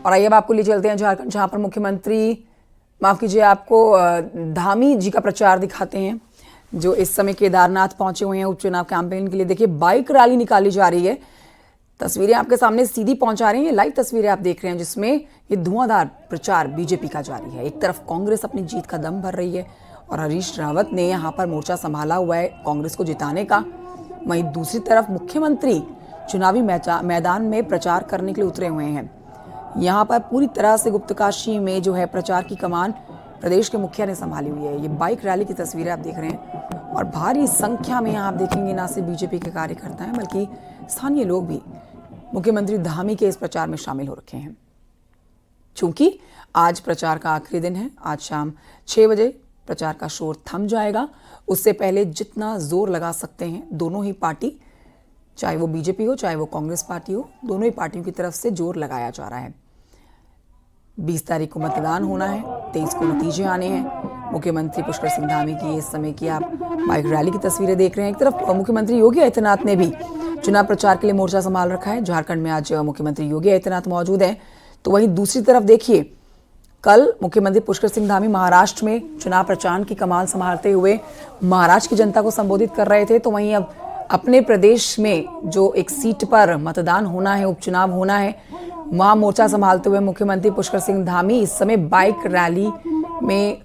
और आइए अब आपको ले चलते हैं झारखंड, जहां पर मुख्यमंत्री, माफ कीजिए, आपको धामी जी का प्रचार दिखाते हैं, जो इस समय केदारनाथ पहुंचे हुए हैं उपचुनाव कैंपेन के लिए। देखिए, बाइक रैली निकाली जा रही है। तस्वीरें आपके सामने सीधी पहुंचा रही हैं, ये लाइव तस्वीरें आप देख रहे हैं, जिसमें ये धुआंधार प्रचार बीजेपी का जारी है। एक तरफ कांग्रेस अपनी जीत का दम भर रही है और हरीश रावत ने यहाँ पर मोर्चा संभाला हुआ है कांग्रेस को जिताने का। वहीं दूसरी तरफ मुख्यमंत्री चुनावी मैदान में प्रचार करने के लिए उतरे हुए हैं। यहाँ पर पूरी तरह से गुप्तकाशी में जो है प्रचार की कमान प्रदेश के मुखिया ने संभाली हुई है। ये बाइक रैली की तस्वीरें आप देख रहे हैं और भारी संख्या में यहाँ आप देखेंगे ना सिर्फ बीजेपी के कार्यकर्ता हैं, बल्कि स्थानीय लोग भी मुख्यमंत्री धामी के इस प्रचार में शामिल हो रखे हैं। चूंकि आज प्रचार का आखिरी दिन है, आज शाम 6 बजे प्रचार का शोर थम जाएगा। उससे पहले जितना जोर लगा सकते हैं दोनों ही पार्टी, चाहे वो बीजेपी हो चाहे वो कांग्रेस पार्टी हो, दोनों ही पार्टियों की तरफ से जोर लगाया जा रहा है। 20 तारीख को मतदान होना है, 23 को नतीजे आने हैं। मुख्यमंत्री पुष्कर सिंह धामी की इस समय की आप बाइक रैली की तस्वीरें देख रहे हैं। एक तरफ मुख्यमंत्री योगी आदित्यनाथ ने भी चुनाव प्रचार के लिए मोर्चा संभाल रखा है। झारखंड में आज मुख्यमंत्री योगी आदित्यनाथ मौजूद हैं, तो वहीं दूसरी तरफ देखिए, कल मुख्यमंत्री पुष्कर सिंह धामी महाराष्ट्र में चुनाव प्रचार की कमान संभालते हुए महाराष्ट्र की जनता को संबोधित कर रहे थे। तो वहीं अब अपने प्रदेश में जो एक सीट पर मतदान होना है, उपचुनाव होना है, वहां मोर्चा संभालते हुए मुख्यमंत्री पुष्कर सिंह धामी इस समय बाइक रैली में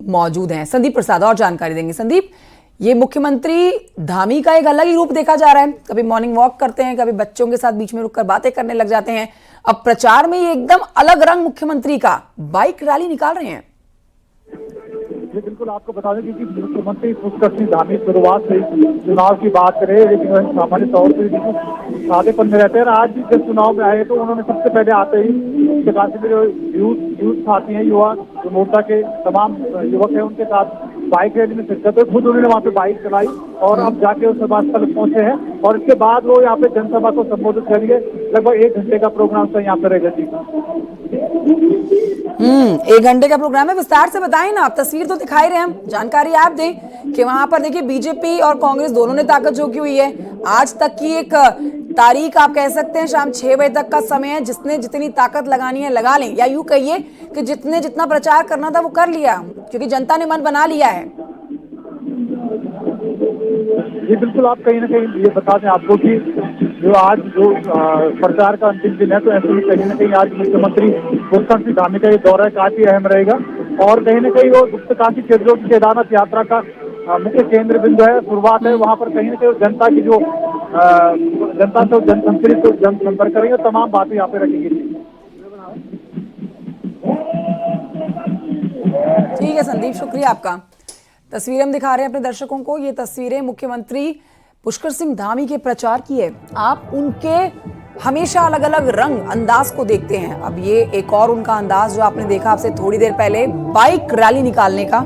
मौजूद हैं। संदीप प्रसाद और जानकारी देंगे। संदीप, ये मुख्यमंत्री धामी का एक अलग ही रूप देखा जा रहा है। कभी मॉर्निंग वॉक करते हैं, कभी बच्चों के साथ बीच में रुककर बातें करने लग जाते हैं। अब प्रचार में ये एकदम अलग रंग मुख्यमंत्री का, बाइक रैली निकाल रहे हैं। ये बिल्कुल आपको बता दें, क्योंकि मुख्यमंत्री पुष्कर सिंह धामी शुरुआत से चुनाव की बात करें, लेकिन सामान्य तौर पर सादेपन में रहते हैं। आज भी जब चुनाव में आए तो उन्होंने सबसे पहले आते ही काशी में जो यूथ साथी हैं, युवा जो मोर्चा के तमाम युवक हैं, उनके साथ बाइक रैली में शिरकत है। खुद उन्होंने वहाँ पे बाइक चलाई और अब जाके उस सभा स्थल पहुंचे हैं और इसके बाद वो यहाँ पे जनसभा को संबोधित करेंगे। लगभग 1 घंटे का प्रोग्राम था यहाँ पे रहेगा। जी 1 घंटे का प्रोग्राम है। विस्तार से बताएं ना, आप तस्वीर तो दिखाई रहे हैं, हम जानकारी आप दें कि वहां पर देखिए बीजेपी और कांग्रेस दोनों ने ताकत झोंकी हुई है। आज तक की एक तारीख आप कह सकते हैं, शाम 6 बजे तक का समय है। जिसने जितनी ताकत लगानी है लगा लें, या यूं कहिए कि जितने जितना प्रचार करना था वो कर लिया, क्योंकि जनता ने मन बना लिया है। जी बिल्कुल, आप कहीं ना कहीं ये बता दें आपको कि जो आज जो प्रचार का अंतिम दिन है, तो ऐसे ही कहीं ना कहीं आज मुख्यमंत्री पुष्कर सिंह धामी का ये दौरा काफी अहम रहेगा और कहीं ना कहीं वो गुप्तकाशी क्षेत्रों की केदारनाथ यात्रा का मुख्य केंद्र बिंदु है, शुरुआत है। वहाँ पर कहीं ना कहीं जनता की जो जनता से जनसंपर्क करेंगे, तमाम बातें यहाँ पे रखेंगे। ठीक है संदीप, शुक्रिया आपका। तस्वीरें हम दिखा रहे हैं अपने दर्शकों को। ये तस्वीरें मुख्यमंत्री पुष्कर सिंह धामी के प्रचार की है। आप उनके हमेशा अलग अलग रंग अंदाज को देखते हैं। अब ये एक और उनका अंदाज जो आपने देखा आपसे थोड़ी देर पहले, बाइक रैली निकालने का,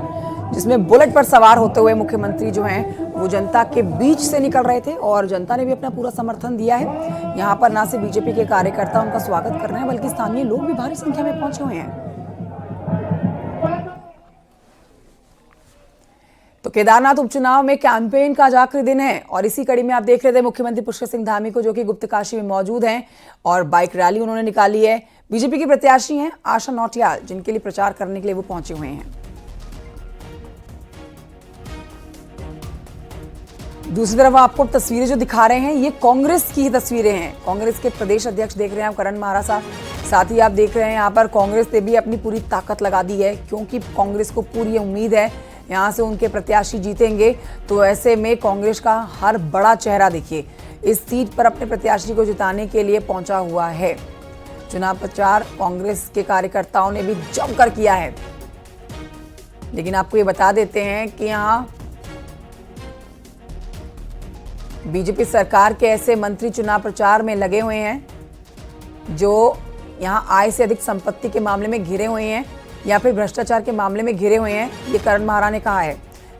जिसमें बुलेट पर सवार होते हुए मुख्यमंत्री जो हैं वो जनता के बीच से निकल रहे थे और जनता ने भी अपना पूरा समर्थन दिया है। यहाँ पर ना सिर्फ बीजेपी के कार्यकर्ता उनका स्वागत कर रहे हैं, बल्कि स्थानीय लोग भी भारी संख्या में पहुंचे हुए हैं। तो केदारनाथ उपचुनाव में कैंपेन का आज आखिरी दिन है और इसी कड़ी में आप देख रहे थे मुख्यमंत्री पुष्कर सिंह धामी को, जो कि गुप्तकाशी में मौजूद हैं और बाइक रैली उन्होंने निकाली है। बीजेपी की प्रत्याशी हैं आशा नौटियाल, जिनके लिए प्रचार करने के लिए वो पहुंचे हुए हैं। दूसरी तरफ आपको तस्वीरें जो दिखा रहे हैं, ये कांग्रेस की ही तस्वीरें हैं। कांग्रेस के प्रदेश अध्यक्ष देख रहे हैं आप, करण मारा साहब। साथ ही आप देख रहे हैं यहाँ पर कांग्रेस ने भी अपनी पूरी ताकत लगा दी है, क्योंकि कांग्रेस को पूरी उम्मीद है यहाँ से उनके प्रत्याशी जीतेंगे। तो ऐसे में कांग्रेस का हर बड़ा चेहरा देखिए इस सीट पर अपने प्रत्याशी को जिताने के लिए पहुंचा हुआ है। चुनाव प्रचार कांग्रेस के कार्यकर्ताओं ने भी जमकर किया है। लेकिन आपको ये बता देते हैं कि यहाँ बीजेपी सरकार के ऐसे मंत्री चुनाव प्रचार में लगे हुए हैं जो यहाँ आय से अधिक संपत्ति के मामले में घिरे हुए हैं या फिर भ्रष्टाचार के मामले में घिरे हुए हैं। ये करण मारा ने कहा है।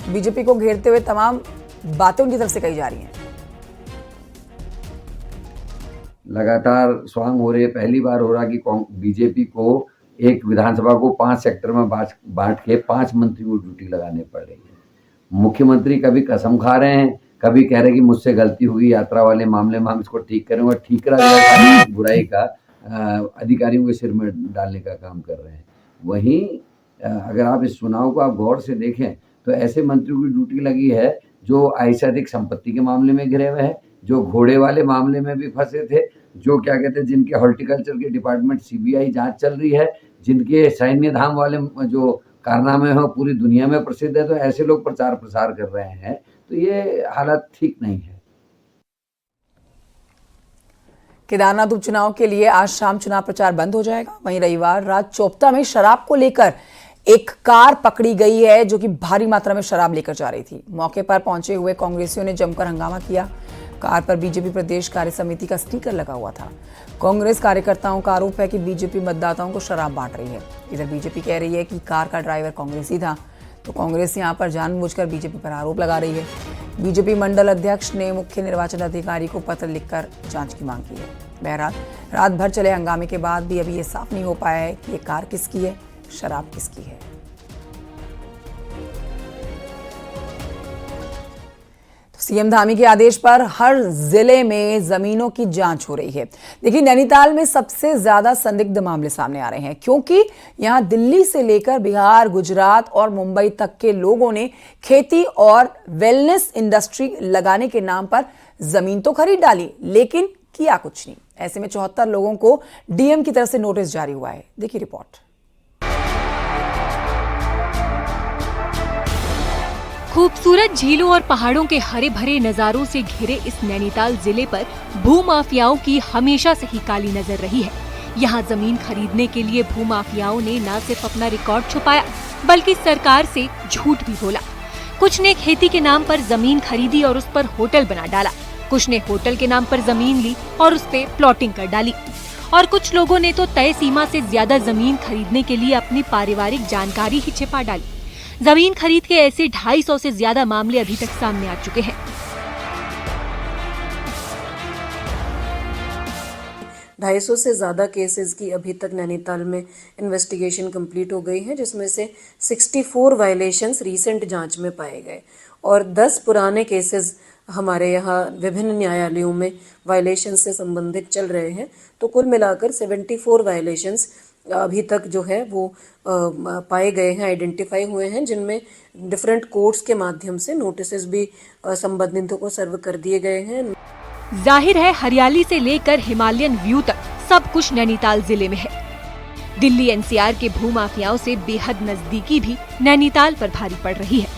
बीजेपी को घेरते हुए तमाम बातें उनकी तरफ से कही जा रही हैं। लगातार स्वांग हो रही है। पहली बार हो रहा कि बीजेपी को एक विधानसभा को 5 सेक्टर में बांट के 5 मंत्री को ड्यूटी लगाने पड़ रही है। मुख्यमंत्री कभी कसम खा रहे हैं, कभी कह रहे हैं कि मुझसे गलती हुई, यात्रा वाले मामले में हम इसको ठीक करेंगे। ठीक रहा बुराई का अधिकारियों के सिर में डालने का काम कर रहे हैं। वहीं अगर आप इस चुनाव को आप गौर से देखें तो ऐसे मंत्रियों की ड्यूटी लगी है जो आय से अधिक संपत्ति के मामले में घिरे हुए हैं, जो घोड़े वाले मामले में भी फंसे थे, जो क्या कहते हैं जिनके हॉर्टिकल्चर के डिपार्टमेंट सीबीआई जांच चल रही है, जिनके सैन्य धाम वाले जो कारनामे हैं पूरी दुनिया में प्रसिद्ध है, तो ऐसे लोग प्रचार प्रसार कर रहे हैं, तो ये हालत ठीक नहीं है। केदारनाथ उपचुनाव के लिए आज शाम चुनाव प्रचार बंद हो जाएगा। वहीं रविवार रात चोपता में शराब को लेकर एक कार पकड़ी गई है जो कि भारी मात्रा में शराब लेकर जा रही थी। मौके पर पहुंचे हुए कांग्रेसियों ने जमकर हंगामा किया। कार पर बीजेपी प्रदेश कार्य समिति का स्टिकर लगा हुआ था। कांग्रेस कार्यकर्ताओं का आरोप है कि बीजेपी मतदाताओं को शराब बांट रही है। इधर बीजेपी कह रही है कि कार का ड्राइवर कांग्रेसी था, तो कांग्रेस यहां पर जानबूझकर बीजेपी पर आरोप लगा रही है। बीजेपी मंडल अध्यक्ष ने मुख्य निर्वाचन अधिकारी को पत्र लिखकर जांच की मांग की है। बहरहाल रात भर चले हंगामे के बाद भी अभी ये साफ नहीं हो पाया है कि ये कार किसकी है, शराब किसकी है। तो सीएम धामी के आदेश पर हर जिले में जमीनों की जांच हो रही है। देखिए नैनीताल में सबसे ज्यादा संदिग्ध मामले सामने आ रहे हैं, क्योंकि यहां दिल्ली से लेकर बिहार, गुजरात और मुंबई तक के लोगों ने खेती और वेलनेस इंडस्ट्री लगाने के नाम पर जमीन तो खरीद डाली, लेकिन किया कुछ नहीं। ऐसे में 74 लोगों को डीएम की तरफ से नोटिस जारी हुआ है। देखिए रिपोर्ट। खूबसूरत झीलों और पहाड़ों के हरे भरे नजारों से घिरे इस नैनीताल जिले पर भूमाफियाओं की हमेशा से ही काली नजर रही है। यहाँ जमीन खरीदने के लिए भूमाफियाओं ने न सिर्फ अपना रिकॉर्ड छुपाया, बल्कि सरकार से झूठ भी बोला। कुछ ने खेती के नाम पर जमीन खरीदी और उस पर होटल बना डाला, कुछ ने होटल के नाम पर जमीन ली और उस पे प्लॉटिंग कर डाली, और कुछ लोगों ने तो तय सीमा से ज्यादा जमीन खरीदने के लिए अपनी पारिवारिक जानकारी ही छिपा डाली। जमीन खरीद के ऐसे 250 से ज्यादा मामले अभी तक सामने आ चुके हैं। 250 से ज़्यादा केसेस की अभी तक नैनीताल में इन्वेस्टिगेशन कंप्लीट हो गई है, जिसमें से 64 वायलेशंस रीसेंट जांच में पाए गए और 10 पुराने केसेस हमारे यहाँ विभिन्न न्यायालयों में वायलेशन से संबंधित चल रहे हैं। तो कुल मिलाकर 74 वायलेशंस अभी तक जो है वो पाए गए हैं, आइडेंटिफाई हुए हैं, जिनमें डिफरेंट कोर्ट्स के माध्यम से नोटिस भी संबंधितों को सर्व कर दिए गए हैं। जाहिर है हरियाली से लेकर हिमालयन व्यू तक सब कुछ नैनीताल जिले में है। दिल्ली एनसीआर के भूमाफियाओं से बेहद नजदीकी भी नैनीताल पर भारी पड़ रही है।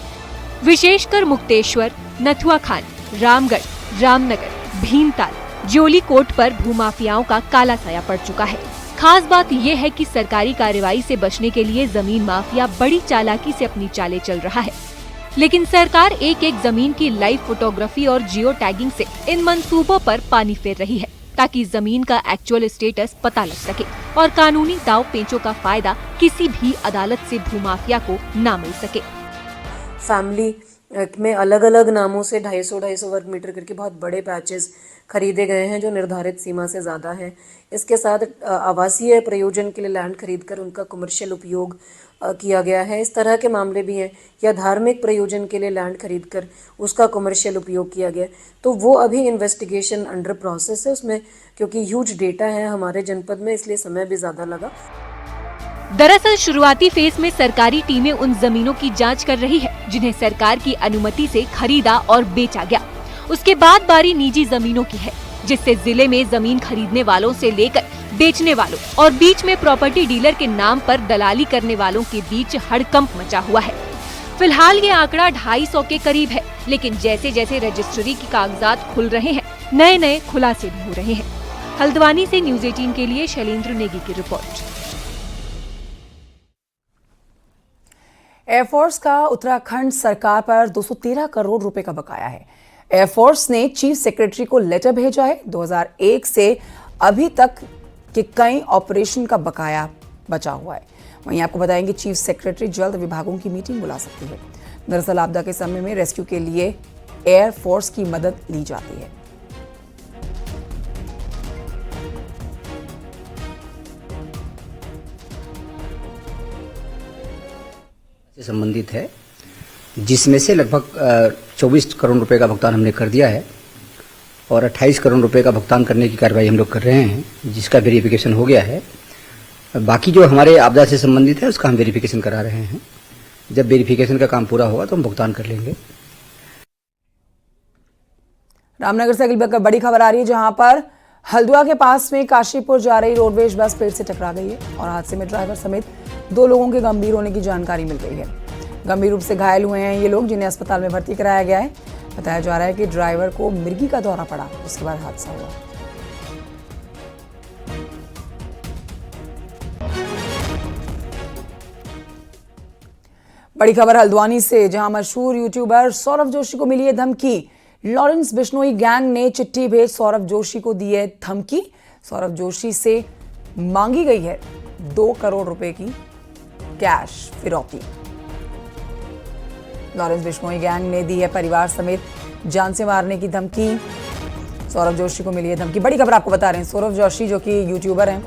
विशेषकर मुक्तेश्वर, नथुआ खान, रामगढ़, रामनगर, भीमताल, ज्योलीकोट पर भूमाफियाओं का काला साया पड़ चुका है। खास बात यह है कि सरकारी कार्रवाई से बचने के लिए जमीन माफिया बड़ी चालाकी से अपनी चालें चल रहा है, लेकिन सरकार एक एक जमीन की लाइव फोटोग्राफी और जियो टैगिंग से इन मंसूबों पर पानी फेर रही है, ताकि जमीन का एक्चुअल स्टेटस पता लग सके और कानूनी दाव पेचों का फायदा किसी भी अदालत से भूमाफिया को न मिल सके। फैमिली में अलग अलग नामों से 250 वर्ग मीटर करके बहुत बड़े पैचेस खरीदे गए हैं जो निर्धारित सीमा से ज़्यादा है। इसके साथ आवासीय प्रयोजन के लिए लैंड खरीदकर उनका कमर्शियल उपयोग किया गया है। इस तरह के मामले भी हैं, या धार्मिक प्रयोजन के लिए लैंड खरीदकर उसका कमर्शियल उपयोग किया गया। तो वो अभी इन्वेस्टिगेशन अंडर प्रोसेस है उसमें, क्योंकि ह्यूज डेटा है हमारे जनपद में, इसलिए समय भी ज़्यादा लगा। दरअसल शुरुआती फेज में सरकारी टीमें उन जमीनों की जांच कर रही है जिन्हें सरकार की अनुमति से खरीदा और बेचा गया। उसके बाद बारी निजी जमीनों की है, जिससे जिले में जमीन खरीदने वालों से लेकर बेचने वालों और बीच में प्रॉपर्टी डीलर के नाम पर दलाली करने वालों के बीच हड़कंप मचा हुआ है। फिलहाल ये आंकड़ा 250 के करीब है, लेकिन जैसे जैसे रजिस्ट्री के कागजात खुल रहे हैं, नए नए खुलासे भी हो रहे हैं। हल्द्वानी से न्यूज 18 के लिए शैलेंद्र नेगी की रिपोर्ट। एयरफोर्स का उत्तराखंड सरकार पर 213 करोड़ रुपए का बकाया है। एयरफोर्स ने चीफ सेक्रेटरी को लेटर भेजा है। 2001 से अभी तक के कई ऑपरेशन का बकाया बचा हुआ है। वहीं आपको बताएंगे चीफ सेक्रेटरी जल्द विभागों की मीटिंग बुला सकती है। दरअसल आपदा के समय में रेस्क्यू के लिए एयरफोर्स की मदद ली जाती है। संबंधित है, जिसमें से लगभग 24 करोड़ रुपए का भुगतान हमने कर दिया है और 28 करोड़ रुपए का भुगतान करने की कार्रवाई हम लोग कर रहे हैं, जिसका वेरिफिकेशन हो गया है। बाकी जो हमारे आपदा से संबंधित है उसका हम वेरिफिकेशन करा रहे हैं। जब वेरिफिकेशन का काम पूरा होगा तो हम भुगतान कर लेंगे। रामनगर से अगली बड़ी खबर आ रही है, जहां पर हल्द्वानी के पास में काशीपुर जा रही रोडवेज बस पेड़ से टकरा गई है और हादसे में ड्राइवर समेत 2 लोगों के गंभीर होने की जानकारी मिल गई है। गंभीर रूप से घायल हुए हैं ये लोग, जिन्हें अस्पताल में भर्ती कराया गया है। बताया जा रहा है कि ड्राइवर को मिर्गी का दौरा पड़ा, उसके बाद हादसा हुआ। बड़ी खबर हल्द्वानी से, जहां मशहूर यूट्यूबर सौरभ जोशी को मिली है धमकी। लॉरेंस बिश्नोई गैंग ने चिट्ठी भेज सौरभ जोशी को दी है धमकी। सौरभ जोशी से मांगी गई है 2 करोड़ रुपए की कैश फिरौती। लॉरेंस बिश्नोई गैंग ने दी है परिवार समेत जान से मारने की धमकी। सौरभ जोशी को मिली है धमकी। बड़ी खबर आपको बता रहे हैं, सौरभ जोशी जो कि यूट्यूबर हैं,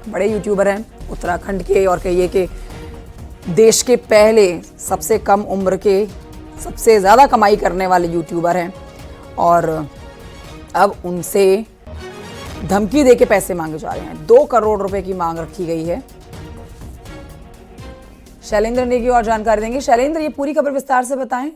बड़े यूट्यूबर हैं, उत्तराखंड के और कहिए कि देश के पहले सबसे कम उम्र के सबसे ज़्यादा कमाई करने वाले यूट्यूबर हैं और अब उनसे धमकी देके पैसे मांगे जा रहे हैं। 2 करोड़ रुपए की मांग रखी गई है। शैलेंद्र नेगी और जानकारी देंगे। शैलेंद्र, ये पूरी खबर विस्तार से बताएं।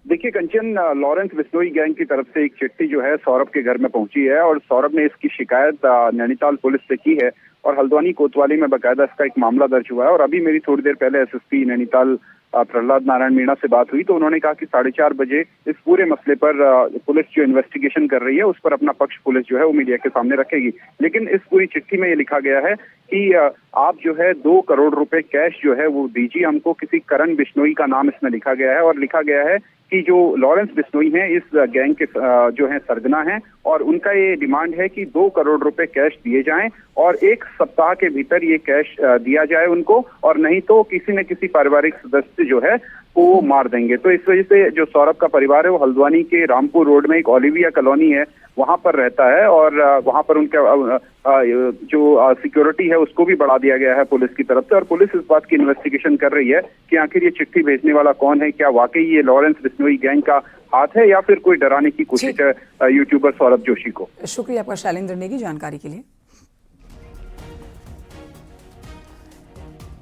देखिए कंचन, लॉरेंस बिश्नोई गैंग की तरफ से एक चिट्ठी जो है सौरभ के घर में पहुंची है और सौरभ ने इसकी शिकायत नैनीताल पुलिस से की है और हल्द्वानी कोतवाली में बकायदा इसका एक मामला दर्ज हुआ है। और अभी मेरी थोड़ी देर पहले एसएसपी नैनीताल प्रहलाद नारायण मीणा से बात हुई तो उन्होंने कहा कि 4:30 बजे इस पूरे मसले पर पुलिस जो इन्वेस्टिगेशन कर रही है उस पर अपना पक्ष पुलिस जो है वो मीडिया के सामने रखेगी। लेकिन इस पूरी चिट्ठी में ये लिखा गया है कि आप जो है 2 करोड़ रुपए कैश जो है वो दीजिए हमको। किसी करण बिश्नोई का नाम इसमें लिखा गया है और लिखा गया है कि जो लॉरेंस बिश्नोई हैं इस गैंग के जो है सरगना हैं और उनका ये डिमांड है कि 2 करोड़ रुपए कैश दिए जाएं और 1 सप्ताह के भीतर ये कैश दिया जाए उनको, और नहीं तो किसी न किसी पारिवारिक सदस्य जो है वो मार देंगे। तो इस वजह से जो सौरभ का परिवार है वो हल्द्वानी के रामपुर रोड में एक ओलिविया कॉलोनी है वहां पर रहता है और वहां पर उनका जो सिक्योरिटी है उसको भी बढ़ा दिया गया है पुलिस की तरफ से। और पुलिस इस बात की इन्वेस्टिगेशन कर रही है कि आखिर ये चिट्ठी भेजने वाला कौन है, क्या वाकई ये लॉरेंस बिश्नोई गैंग का हाथ है या फिर कोई डराने की कोशिश है यूट्यूबर सौरभ जोशी को। शुक्रिया आपका शैलेंद्र नेगी जानकारी के लिए।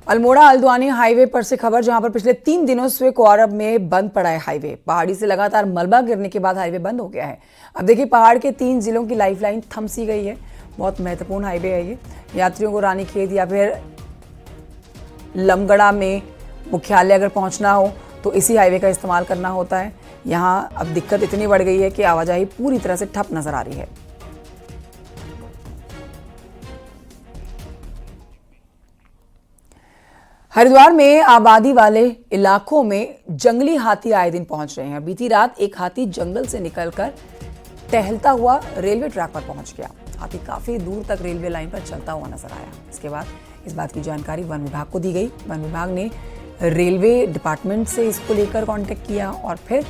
अल्मोड़ा हल्द्वानी हाईवे पर से खबर, जहां पर पिछले 3 दिनों से कोरब में बंद पड़ा है हाईवे। पहाड़ी से लगातार मलबा गिरने के बाद हाईवे बंद हो गया है। अब देखिए, पहाड़ के 3 जिलों की लाइफलाइन थम सी गई है। बहुत महत्वपूर्ण हाईवे है ये। यात्रियों को रानीखेत या फिर लमगड़ा में मुख्यालय अगर पहुंचना हो तो इसी हाईवे का इस्तेमाल करना होता है। यहाँ अब दिक्कत इतनी बढ़ गई है कि आवाजाही पूरी तरह से ठप नजर आ रही है। हरिद्वार में आबादी वाले इलाकों में जंगली हाथी आए दिन पहुंच रहे हैं। बीती रात एक हाथी जंगल से निकलकर टहलता हुआ रेलवे ट्रैक पर पहुंच गया। हाथी काफी दूर तक रेलवे लाइन पर चलता हुआ नजर आया। इसके बाद इस बात की जानकारी वन विभाग को दी गई। वन विभाग ने रेलवे डिपार्टमेंट से इसको लेकर कांटेक्ट किया और फिर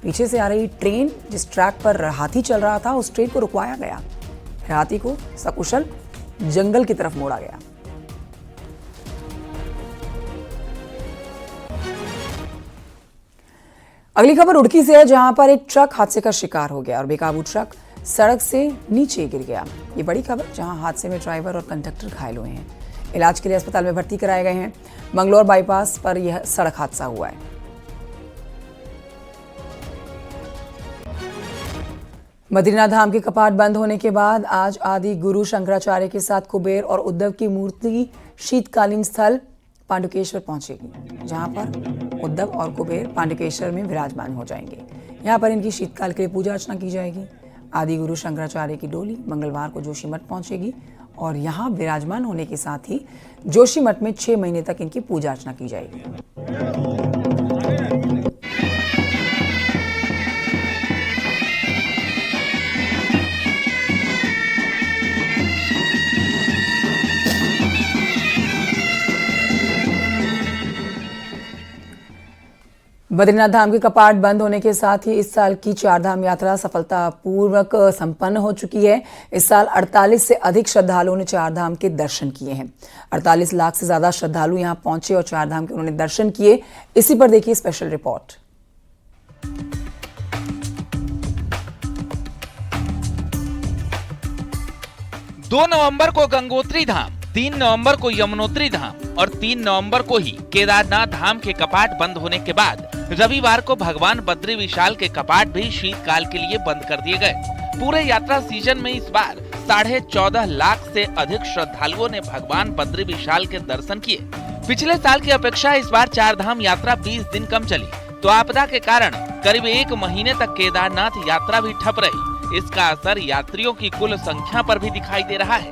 पीछे से आ रही ट्रेन, जिस ट्रैक पर हाथी चल रहा था, उस ट्रेन को रुकवाया गया। फिर हाथी को सकुशल जंगल की तरफ मोड़ा गया। अगली खबर रुड़की से है, जहां पर एक ट्रक हादसे का शिकार हो गया और बेकाबू ट्रक सड़क से नीचे गिर गया। ये बड़ी खबर, जहां हादसे में ड्राइवर और कंडक्टर घायल हुए हैं। इलाज के लिए अस्पताल में भर्ती कराए गए हैं। मंगलौर बाईपास पर यह सड़क हादसा हुआ है। बद्रीनाथ धाम के कपाट बंद होने के बाद आज आदि गुरु शंकराचार्य के साथ कुबेर और उद्धव की मूर्ति शीतकालीन स्थल पांडुकेश्वर पहुंचेगी, जहां पर उद्धव और कुबेर पांडुकेश्वर में विराजमान हो जाएंगे। यहां पर इनकी शीतकाल के लिए पूजा अर्चना की जाएगी। आदि गुरु शंकराचार्य की डोली मंगलवार को जोशीमठ पहुंचेगी और यहां विराजमान होने के साथ ही जोशीमठ में 6 महीने तक इनकी पूजा अर्चना की जाएगी। बद्रीनाथ धाम के कपाट बंद होने के साथ ही इस साल की 4 धाम यात्रा सफलतापूर्वक संपन्न हो चुकी है। इस साल 48 से अधिक श्रद्धालुओं ने 4 धाम के दर्शन किए हैं। 48 लाख से ज्यादा श्रद्धालु यहां पहुंचे और 4 धाम के उन्होंने दर्शन किए। इसी पर देखिए स्पेशल रिपोर्ट। 2 नवंबर को गंगोत्री धाम, 3 नवंबर को यमुनोत्री धाम और 3 नवंबर को ही केदारनाथ धाम के कपाट बंद होने के बाद रविवार को भगवान बद्री विशाल के कपाट भी शीतकाल के लिए बंद कर दिए गए। पूरे यात्रा सीजन में इस बार 14.5 लाख से अधिक श्रद्धालुओं ने भगवान बद्री विशाल के दर्शन किए। पिछले साल की अपेक्षा इस बार 4 धाम यात्रा 20 दिन कम चली, तो आपदा के कारण करीब 1 महीने तक केदारनाथ यात्रा भी ठप रही। इसका असर यात्रियों की कुल संख्या पर भी दिखाई दे रहा है।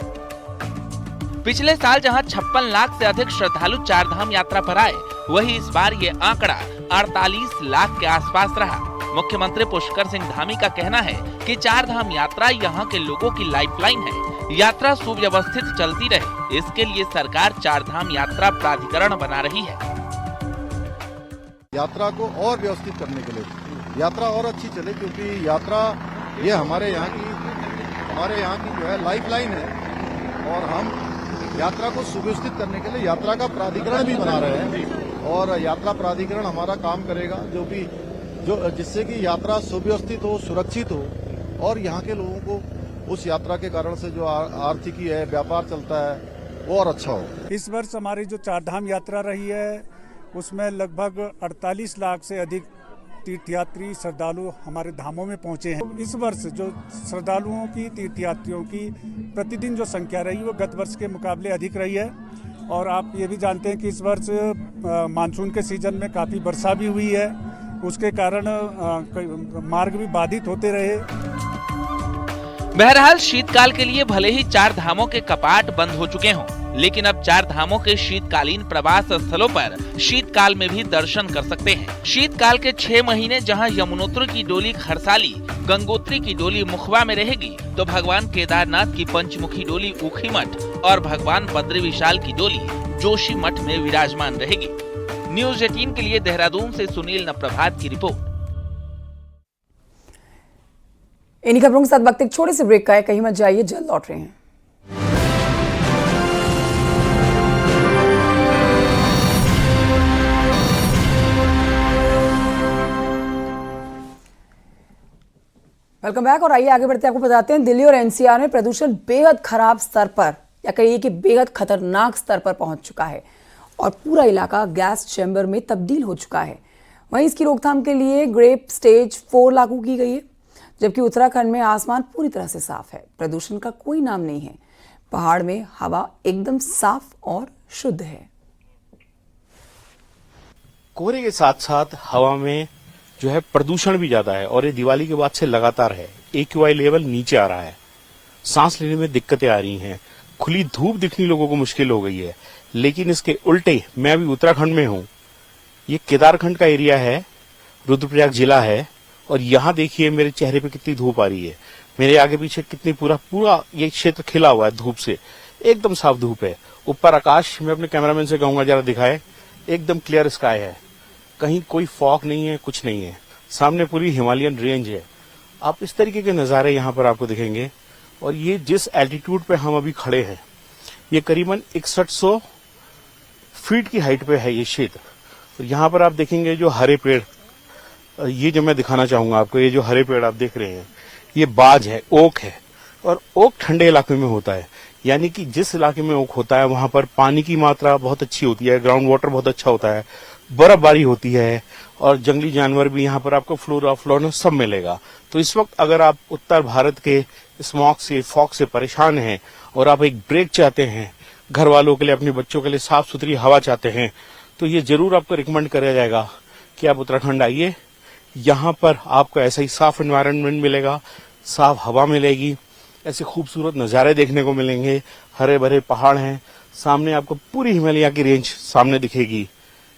पिछले साल जहां 56 लाख से अधिक श्रद्धालु 4 धाम यात्रा पर आए, वही इस बार ये आंकड़ा 48 लाख के आसपास रहा। मुख्यमंत्री पुष्कर सिंह धामी का कहना है कि 4 धाम यात्रा यहाँ के लोगों की लाइफलाइन है। यात्रा सुव्यवस्थित चलती रहे, इसके लिए सरकार 4 धाम यात्रा प्राधिकरण बना रही है। यात्रा को और व्यवस्थित करने के लिए यात्रा और अच्छी चले, क्योंकि यात्रा ये हमारे यहाँ की जो है लाइफलाइन है और हम यात्रा को सुव्यवस्थित करने के लिए यात्रा का प्राधिकरण भी बना रहे हैं और यात्रा प्राधिकरण हमारा काम करेगा जिससे कि यात्रा सुव्यवस्थित हो, सुरक्षित हो और यहाँ के लोगों को उस यात्रा के कारण से जो आर्थिकी है, व्यापार चलता है, वो और अच्छा हो। इस वर्ष हमारी जो 4 धाम यात्रा रही है उसमें लगभग 48 लाख से अधिक तीर्थयात्री श्रद्धालु हमारे धामों में पहुंचे हैं। इस वर्ष जो श्रद्धालुओं की, तीर्थयात्रियों की प्रतिदिन जो संख्या रही वो गत वर्ष के मुकाबले अधिक रही है और आप ये भी जानते हैं कि इस वर्ष मानसून के सीजन में काफी वर्षा भी हुई है, उसके कारण मार्ग भी बाधित होते रहे। बहरहाल शीतकाल के लिए भले ही 4 धामों के कपाट बंद हो चुके हों, लेकिन अब 4 धामों के शीतकालीन प्रवास स्थलों पर शीतकाल में भी दर्शन कर सकते हैं। शीतकाल के 6 महीने जहां यमुनोत्री की डोली खरसाली, गंगोत्री की डोली मुखबा में रहेगी, तो भगवान केदारनाथ की पंचमुखी डोली ऊखीमठ और भगवान बद्री विशाल की डोली जोशीमठ में विराजमान रहेगी। न्यूज़ 18 के लिए देहरादून से सुनील नप्रभात की रिपोर्ट। इन्हीं खबरों के साथ वक्त एक छोटे से ब्रेक का है, कहीं मत जाइए, जल्द लौट रहे हैं। वेलकम बैक और आइए आगे बढ़ते आपको बताते हैं दिल्ली और एनसीआर में प्रदूषण बेहद खराब स्तर पर, या कहिए कि बेहद खतरनाक स्तर पर पहुंच चुका है और पूरा इलाका गैस चैम्बर में तब्दील हो चुका है। वहीं इसकी रोकथाम के लिए ग्रेप स्टेज 4 लागू की गई है, जबकि उत्तराखंड में आसमान पूरी तरह से साफ है। प्रदूषण का कोई नाम नहीं है। पहाड़ में हवा एकदम साफ और शुद्ध है। कोहरे के साथ साथ हवा में जो है प्रदूषण भी ज्यादा है और ये दिवाली के बाद से लगातार है। AQI लेवल नीचे आ रहा है, सांस लेने में दिक्कतें आ रही हैं, खुली धूप दिखनी लोगों को मुश्किल हो गई है। लेकिन इसके उल्टे मैं अभी उत्तराखंड में हूँ। ये केदारखंड का एरिया है, रुद्रप्रयाग जिला है और यहाँ देखिए मेरे चेहरे पे कितनी धूप आ रही है, मेरे आगे पीछे कितनी पूरा ये क्षेत्र खिला हुआ है धूप से, एकदम साफ धूप है। ऊपर आकाश मैं अपने कैमरामैन से कहूंगा जरा दिखाए, एकदम क्लियर स्काई है, कहीं कोई फॉग नहीं है, कुछ नहीं है। सामने पूरी हिमालयन रेंज है। आप इस तरीके के नज़ारे यहाँ पर आपको दिखेंगे। और ये जिस एल्टीट्यूड पे हम अभी खड़े हैं, ये करीबन 6100 फीट की हाइट पे है ये क्षेत्र। तो यहाँ पर आप देखेंगे जो हरे पेड़, ये जो मैं दिखाना चाहूंगा आपको, ये जो हरे पेड़ आप देख रहे हैं, ये बाज है, ओक है। और ओक ठंडे इलाके में होता है, यानी कि जिस इलाके में ओक होता है वहां पर पानी की मात्रा बहुत अच्छी होती है, ग्राउंड वाटर बहुत अच्छा होता है, बर्फबारी होती है और जंगली जानवर भी यहाँ पर आपको फ्लोरा फ्लोरा सब मिलेगा। तो इस वक्त अगर आप उत्तर भारत के स्मॉग से, फॉग से परेशान हैं और आप एक ब्रेक चाहते हैं, घर वालों के लिए, अपने बच्चों के लिए साफ सुथरी हवा चाहते हैं, तो ये जरूर आपको रिकमेंड किया जाएगा कि आप उत्तराखंड आइए। यहाँ पर आपको ऐसा ही साफ एनवायरनमेंट मिलेगा, साफ हवा मिलेगी, ऐसे खूबसूरत नज़ारे देखने को मिलेंगे, हरे भरे पहाड़ हैं, सामने आपको पूरी हिमालय की रेंज सामने दिखेगी।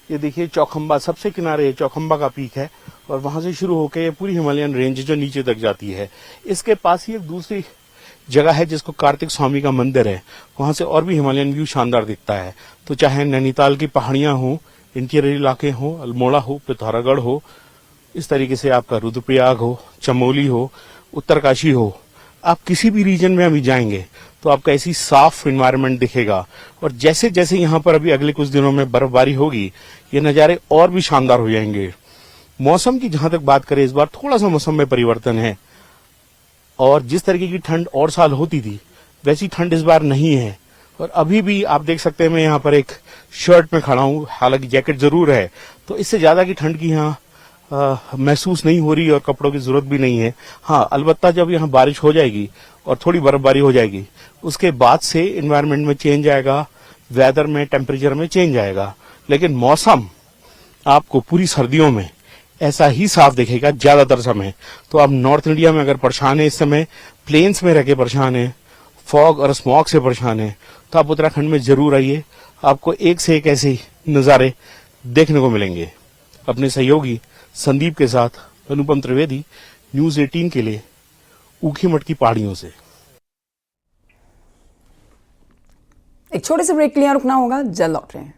ये देखिए चौखंबा सबसे किनारे चौखंबा का पीक है और वहां से शुरू होकर ये पूरी हिमालयन रेंज जो नीचे तक जाती है। इसके पास ही एक दूसरी जगह है जिसको कार्तिक स्वामी का मंदिर है, वहां से और भी हिमालयन व्यू शानदार दिखता है। तो चाहे नैनीताल की पहाड़ियां हो, इंटीरियर इलाके हो, अल्मोड़ा हो, पिथौरागढ़ हो, इस तरीके से आपका रुद्रप्रयाग हो, चमोली हो, उत्तरकाशी हो, आप किसी भी रीजन में अभी जाएंगे तो आपको ऐसी साफ एनवायरनमेंट दिखेगा। और जैसे जैसे यहाँ पर अभी अगले कुछ दिनों में बर्फबारी होगी, ये नज़ारे और भी शानदार हो जाएंगे। मौसम की जहां तक बात करें, इस बार थोड़ा सा मौसम में परिवर्तन है और जिस तरीके की ठंड और साल होती थी वैसी ठंड इस बार नहीं है। और अभी भी आप देख सकते हैं मैं यहाँ पर एक शर्ट में खड़ा हूँ, हालांकि जैकेट जरूर है, तो इससे ज्यादा की ठंड की यहाँ महसूस नहीं हो रही और कपड़ों की जरूरत भी नहीं है। हाँ, अलबत्ता जब यहाँ बारिश हो जाएगी और थोड़ी बर्फबारी हो जाएगी, उसके बाद से एनवायरनमेंट में चेंज आएगा, वेदर में, टेम्परेचर में चेंज आएगा, लेकिन मौसम आपको पूरी सर्दियों में ऐसा ही साफ दिखेगा ज्यादातर समय। तो आप नॉर्थ इंडिया में अगर परेशान है इस समय, प्लेन्स में रह के परेशान है, फॉग और स्मॉग से परेशान है, तो आप उत्तराखंड में जरूर आइए। आपको एक से एक ऐसे नजारे देखने को मिलेंगे। अपने सहयोगी संदीप के साथ अनुपम त्रिवेदी, न्यूज 18 के लिए ऊखीमठ की पहाड़ियों से। एक छोटे से ब्रेक के लिए रुकना होगा, जल्द लौट रहे हैं।